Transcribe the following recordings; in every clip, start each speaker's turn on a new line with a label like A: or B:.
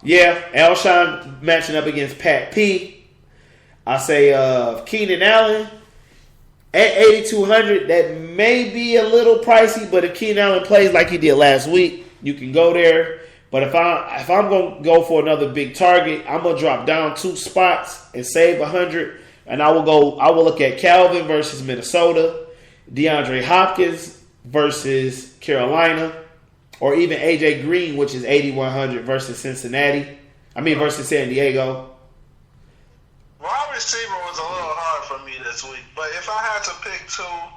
A: Yeah, Alshon matching up against Pat P. I say Keenan Allen at 8,200. That may be a little pricey, but if Keenan Allen plays like he did last week, you can go there. But if I'm gonna go for another big target, I'm gonna drop down 2 spots and save 100, and I will look at Calvin versus Minnesota, DeAndre Hopkins versus Carolina, or even AJ Green, which is 8,100 versus Cincinnati. Versus San Diego.
B: Wide receiver was a little hard for me this week, but if I had to pick two, one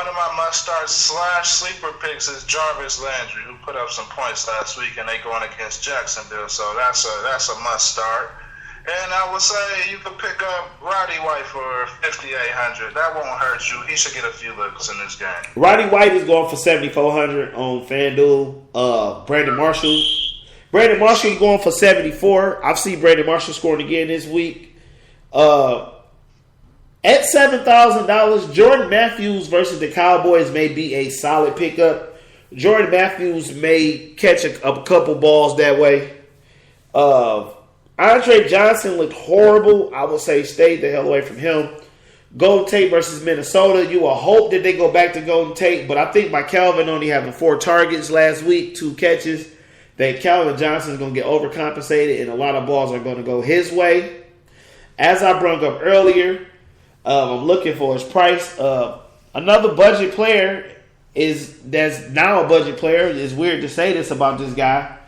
B: of my must start / sleeper picks is Jarvis Landry, who put up some points last week, and they going against Jacksonville, so that's a must start. And I would say you could pick up Roddy White for 5,800. That won't hurt you. He should get a few looks in this game.
A: Roddy White is going for 7,400 on FanDuel. Brandon Marshall is going for 74. I've seen Brandon Marshall scoring again this week. At $7,000, Jordan Matthews versus the Cowboys may be a solid pickup. Jordan Matthews may catch a couple balls that way. Andre Johnson looked horrible. I would say stay the hell away from him. Golden Tate versus Minnesota. You will hope that they go back to Golden Tate, but I think by Calvin only having 4 targets last week, 2 catches, that Calvin Johnson is going to get overcompensated and a lot of balls are going to go his way. As I brought up earlier, I'm looking for his price. Another budget player that's now a budget player. It's weird to say this about this guy,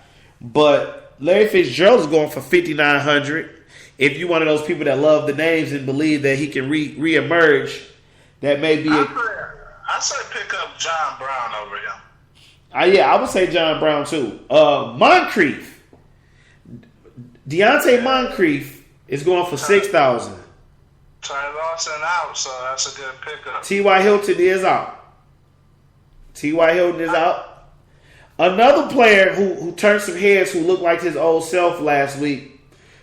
A: but Larry Fitzgerald is going for 5,900. If you're one of those people that love the names and believe that he can reemerge, that may be.
B: I say pick up John Brown over him.
A: I would say John Brown too. Moncrief, Deontay Moncrief is going for 6,000.
B: Ty Lawson out, so that's a good pickup.
A: T.Y. Hilton is out. Another player who turned some heads, who looked like his old self last week,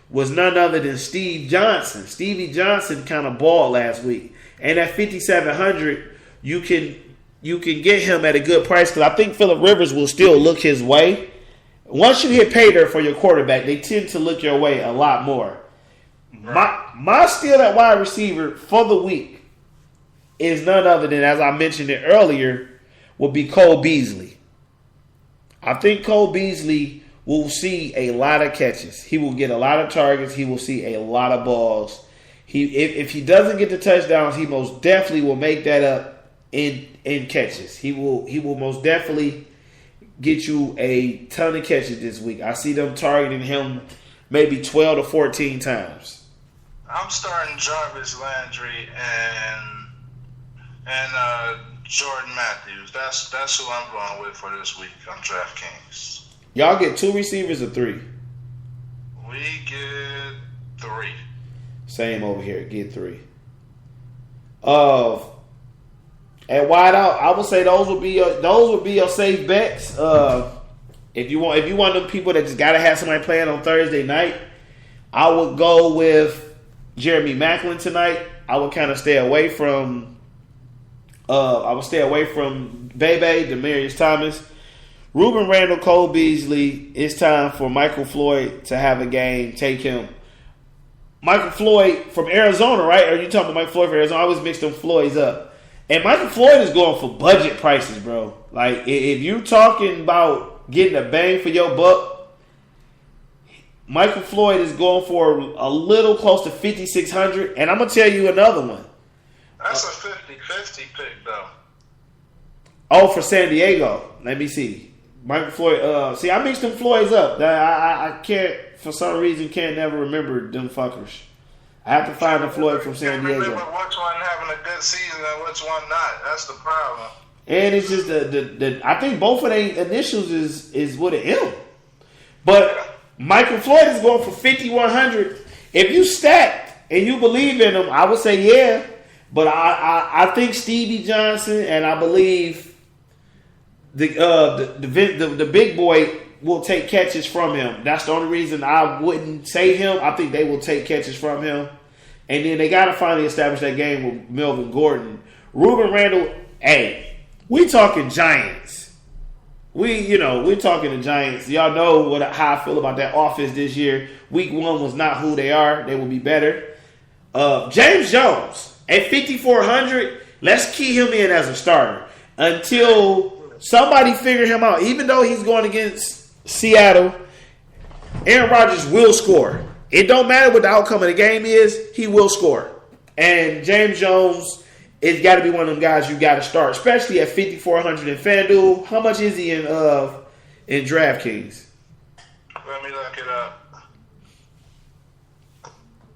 A: was none other than Steve Johnson. Stevie Johnson kind of balled last week. And at 5,700, you can get him at a good price, because I think Phillip Rivers will still look his way. Once you hit pay dirt for your quarterback, they tend to look your way a lot more. My steal at wide receiver for the week is none other than, as I mentioned it earlier, will be Cole Beasley. I think Cole Beasley will see a lot of catches. He will get a lot of targets. He will see a lot of balls. If he doesn't get the touchdowns, he most definitely will make that up in catches. He will most definitely get you a ton of catches this week. I see them targeting him maybe 12 to 14 times.
B: I'm starting Jarvis Landry and Jordan Matthews. That's who I'm going with for this week on DraftKings.
A: Y'all get 2 receivers or 3?
B: We get 3.
A: Same over here. Get 3. At wide out, I would say those would be your safe bets. If you want them people that just gotta have somebody playing on Thursday night, I would go with Jeremy Maclin tonight. I would kind of stay away from. Bebe, Demaryius Thomas, Ruben Randall, Cole Beasley. It's time for Michael Floyd to have a game. Take him. Michael Floyd from Arizona, right? Are you talking about Michael Floyd from Arizona? I always mix them Floyds up. And Michael Floyd is going for budget prices, bro. Like, if you're talking about getting a bang for your buck, Michael Floyd is going for a little close to 5,600. And I'm going to tell you another one.
B: That's a 50-50 pick, though.
A: Oh, for San Diego. Let me see. Michael Floyd. I mixed them Floyds up. I can't, for some reason, can't never remember them fuckers. I have to find the Floyd from San Diego.
B: Remember which one having a good season and which one not. That's the problem.
A: And it's just the I think both of their initials is with an M. But Michael Floyd is going for 5,100. If you stack and you believe in him, I would say yeah. But I think Stevie Johnson and I believe the big boy will take catches from him. That's the only reason I wouldn't say him. I think they will take catches from him. And then they got to finally establish that game with Melvin Gordon. Ruben Randall, hey, we talking Giants. we're talking the Giants. Y'all know how I feel about that offense this year. Week 1 was not who they are. They will be better. James Jones at 5,400. Let's key him in as a starter until somebody figure him out. Even though he's going against Seattle, Aaron Rodgers will score. It don't matter what the outcome of the game is. He will score. And James Jones, it's got to be one of them guys you got to start, especially at 5,400 in FanDuel. How much is he in DraftKings?
B: Let me look it up.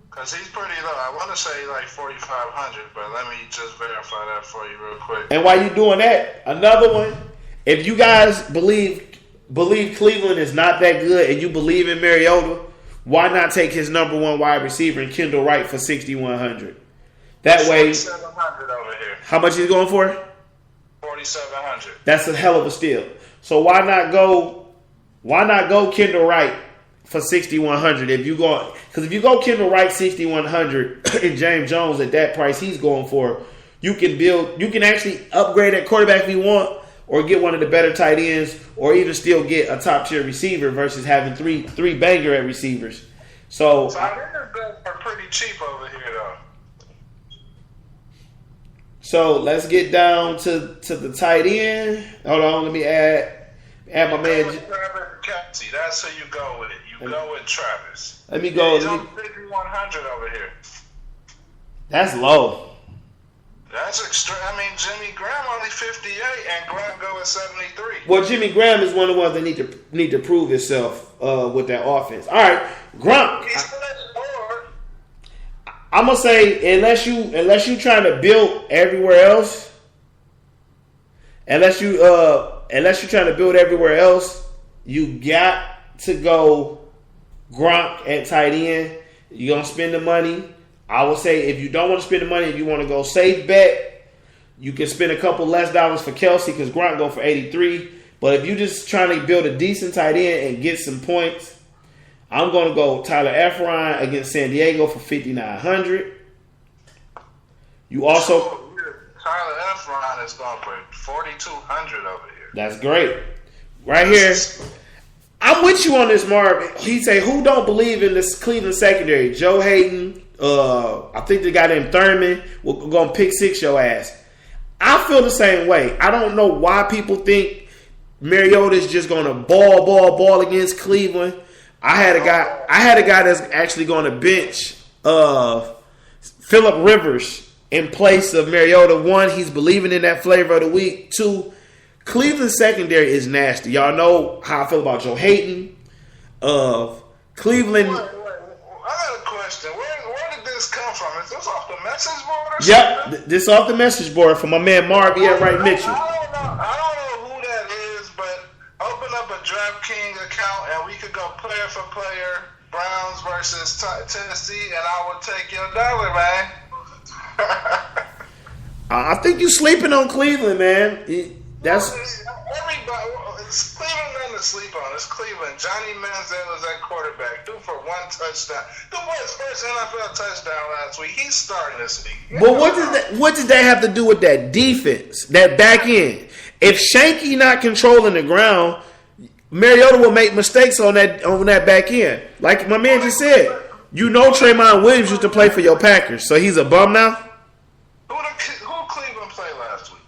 B: Because he's pretty low. I want to say like 4,500, but let me just verify that for you real quick.
A: And while you're doing that, another one, if you guys believe Cleveland is not that good and you believe in Mariota, why not take his number 1 wide receiver in Kendall Wright for 6,100? That way,
B: 4,700 over here.
A: How much he's going for?
B: 4,700.
A: That's a hell of a steal. So why not go Kendall Wright for 6,100 if you go? Because if you go Kendall Wright 6,100 and James Jones at that price he's going for, you can actually upgrade at quarterback if you want, or get one of the better tight ends, or even still get a top tier receiver versus having three banger at receivers. So
B: I think they're pretty cheap over here though.
A: So let's get down to the tight end. Hold on, let me add my man.
B: Travis Kelce. That's who you go with. You go with Travis.
A: Let me go.
B: He's on 5,100 over here.
A: That's low.
B: That's extreme. I mean, Jimmy Graham only 58, and Graham go at 73.
A: Well, Jimmy Graham is one of the ones that need to prove himself with that offense. All right, Gronk.
B: He's bored.
A: I'm gonna say unless you trying to build everywhere else, unless you trying to build everywhere else, you got to go Gronk at tight end. You're gonna spend the money. I would say if you don't want to spend the money, if you want to go safe bet, you can spend a couple less dollars for Kelce because Gronk go for 83. But if you're just trying to build a decent tight end and get some points, I'm going to go Tyler Efron against San Diego for 5,900. You also
B: Tyler Efron is going for 4,200 over here.
A: That's great. Right here. I'm with you on this, Marv. He say, who don't believe in this Cleveland secondary? Joe Hayden, I think the guy named Thurman, we're going to pick 6 your ass. I feel the same way. I don't know why people think Mariota is just going to ball against Cleveland. I had a guy that's actually going to bench Phillip Rivers in place of Mariota. 1, he's believing in that flavor of the week. 2, Cleveland secondary is nasty. Y'all know how I feel about Joe Hayden of Cleveland.
B: Wait. I got a question. Where did this come from? Is this off the message board or
A: Yep,
B: something?
A: this off the message board from my man Marv Wright Mitchell.
B: I don't know who that is, but open up a DraftKings account and we could go player for player, Browns versus Tennessee, and I will take your dollar, man.
A: I think you sleeping on Cleveland, man. That's
B: everybody. It's Cleveland nothing to sleep on. It's Cleveland. Johnny Manziel is at quarterback. Threw for 1 touchdown. Threw for his first NFL touchdown last week. He's starting this week.
A: But what did that have to do with that defense, that back end? If Shanky not controlling the ground, Mariota will make mistakes on that back end. Like my man just said, you know Traymon Williams used to play for your Packers, so he's a bum now.
B: Who Cleveland played last week?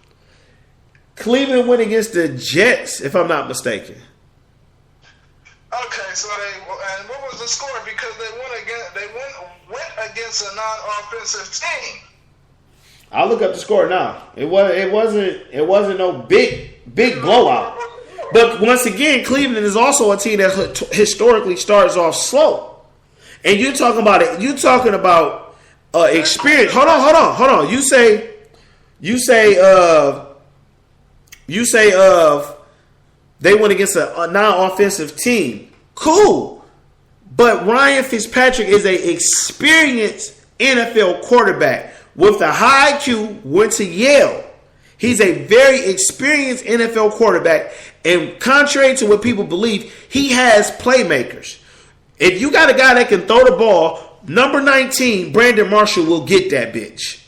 A: Cleveland went against the Jets, if I'm not mistaken.
B: Okay, so and what was the score? Because they went against a non-offensive team.
A: I'll look up the score now. It wasn't no big blowout. But once again, Cleveland is also a team that historically starts off slow. And you're talking about it. You're talking about experience. Hold on. You say they went against a non-offensive team. Cool. But Ryan Fitzpatrick is an experienced NFL quarterback with a high IQ, went to Yale. He's a very experienced NFL quarterback. And contrary to what people believe, he has playmakers. If you got a guy that can throw the ball, number 19, Brandon Marshall will get that bitch.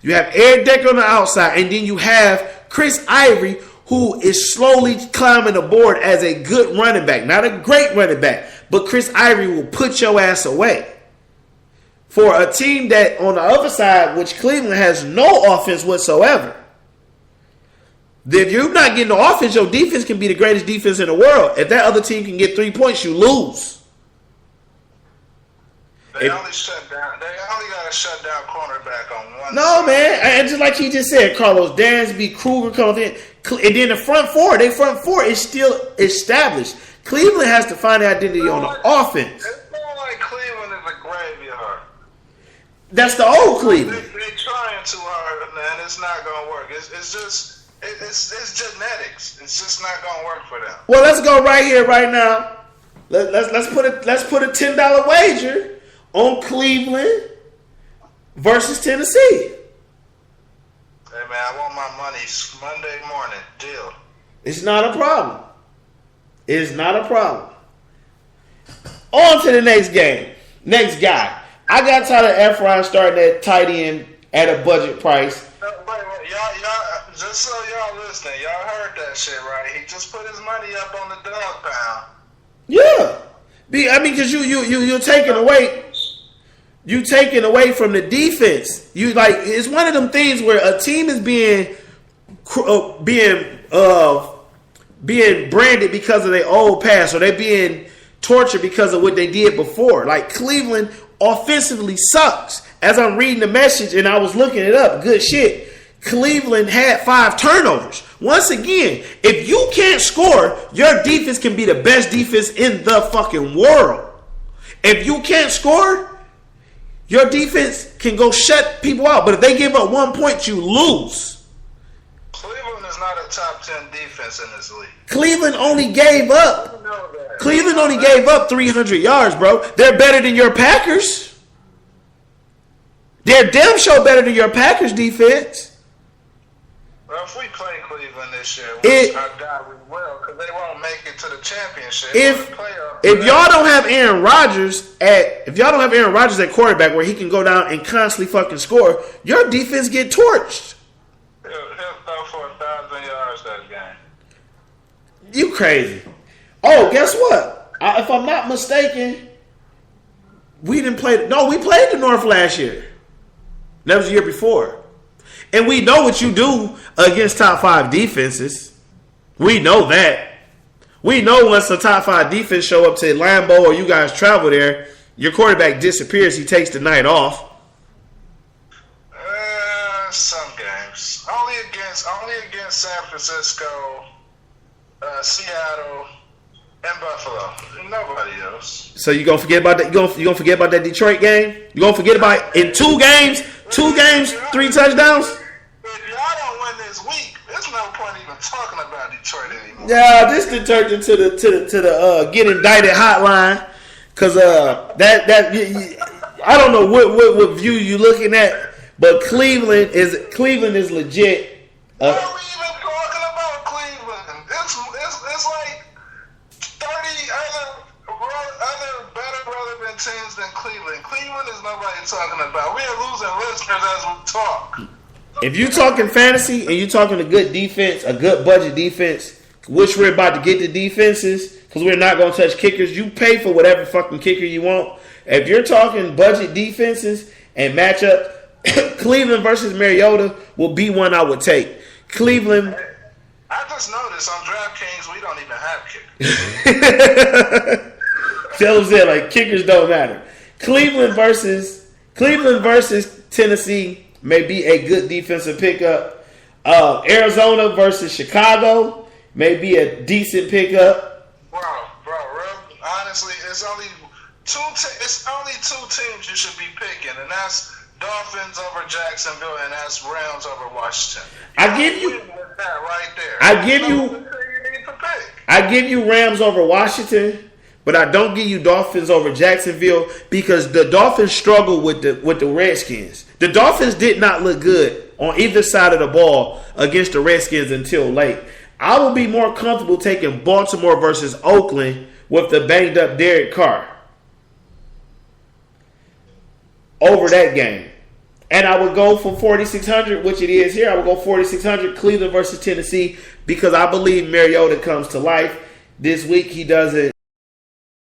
A: You have Eric Decker on the outside, and then you have Chris Ivory, who is slowly climbing the board as a good running back. Not a great running back, but Chris Ivory will put your ass away. For a team that on the other side, which Cleveland has no offense whatsoever. If you're not getting the offense, your defense can be the greatest defense in the world. If that other team can get 3 points, you lose.
B: They only got to shut down cornerback on one
A: No,
B: side.
A: man. And just like he just said, Carlos Dansby, Kruger comes in. And then the front four is still established. Cleveland has to find the identity on the offense.
B: It's more like Cleveland is a graveyard.
A: That's the old Cleveland.
B: They're trying too hard, and it's not going to work. It's genetics. It's just not going to work for them.
A: Well, let's go right here, right now. Let's put a $10 wager on Cleveland versus Tennessee.
B: Hey man, I want my money Monday morning. Deal.
A: It's not a problem. It's not a problem. On to the next game. Next guy. I got Tyler Efron starting at tight end at a budget price.
B: Wait, y'all, just so y'all listening, y'all heard that shit, right? He just put his money up on the dog pound.
A: Yeah. Because you're taking away. You taking away from the defense. You like it's one of them things where a team is being branded because of their old past, or they're being tortured because of what they did before. Like Cleveland offensively sucks. As I'm reading the message and I was looking it up, good shit. Cleveland had 5 turnovers. Once again, if you can't score, your defense can be the best defense in the fucking world. If you can't score, your defense can go shut people out. But if they give up 1 point, you lose.
B: Cleveland is not a top 10 defense in this league.
A: Cleveland only gave up 300 yards, bro. They're better than your Packers. They're damn sure better than your Packers defense.
B: Well, if we play Cleveland this year, which I doubt we will, because they won't make it to the championship.
A: If y'all don't have Aaron Rodgers at quarterback where he can go down and constantly fucking score, your defense get torched.
B: He'll throw for 1,000 yards that game.
A: You crazy. Oh, guess what? If I'm not mistaken, we played the North last year. That was the year before. And we know what you do against top 5 defenses. We know that. We know once the top 5 defense show up to Lambeau or you guys travel there, your quarterback disappears. He takes the night off.
B: Some games. Only against San Francisco, Seattle, and Buffalo. Nobody else.
A: So you gonna forget about that? You gonna forget about that Detroit game? You gonna forget about in 2 games, 3 touchdowns?
B: If y'all don't win this week, there's no point even talking about Detroit anymore.
A: Yeah, this done turned into the get indicted hotline, cause that I don't know what view you looking at, but Cleveland is legit.
B: Why are we even talking about Cleveland? It's like 30 other better relevant teams than Cleveland. Cleveland is nobody talking about. We are losing listeners as we talk.
A: If you talking fantasy and you talking a good defense, a good budget defense, which we're about to get the defenses, because we're not going to touch kickers. You pay for whatever fucking kicker you want. If you're talking budget defenses and matchup, Cleveland versus Mariota will be one I would take. Cleveland.
B: I just noticed on DraftKings we don't even have kickers.
A: Tell them that like kickers don't matter. Cleveland versus Tennessee may be a good defensive pickup. Arizona versus Chicago may be a decent pickup.
B: Bro, honestly, it's only two teams you should be picking, and that's Dolphins over Jacksonville, and that's Rams over Washington. I
A: give you Rams over Washington, but I don't give you Dolphins over Jacksonville because the Dolphins struggle with the Redskins. The Dolphins did not look good on either side of the ball against the Redskins until late. I will be more comfortable taking Baltimore versus Oakland with the banged up Derek Carr over that game. And I would go for 4,600, which it is here. I would go 4,600 Cleveland versus Tennessee because I believe Mariota comes to life this week. He doesn't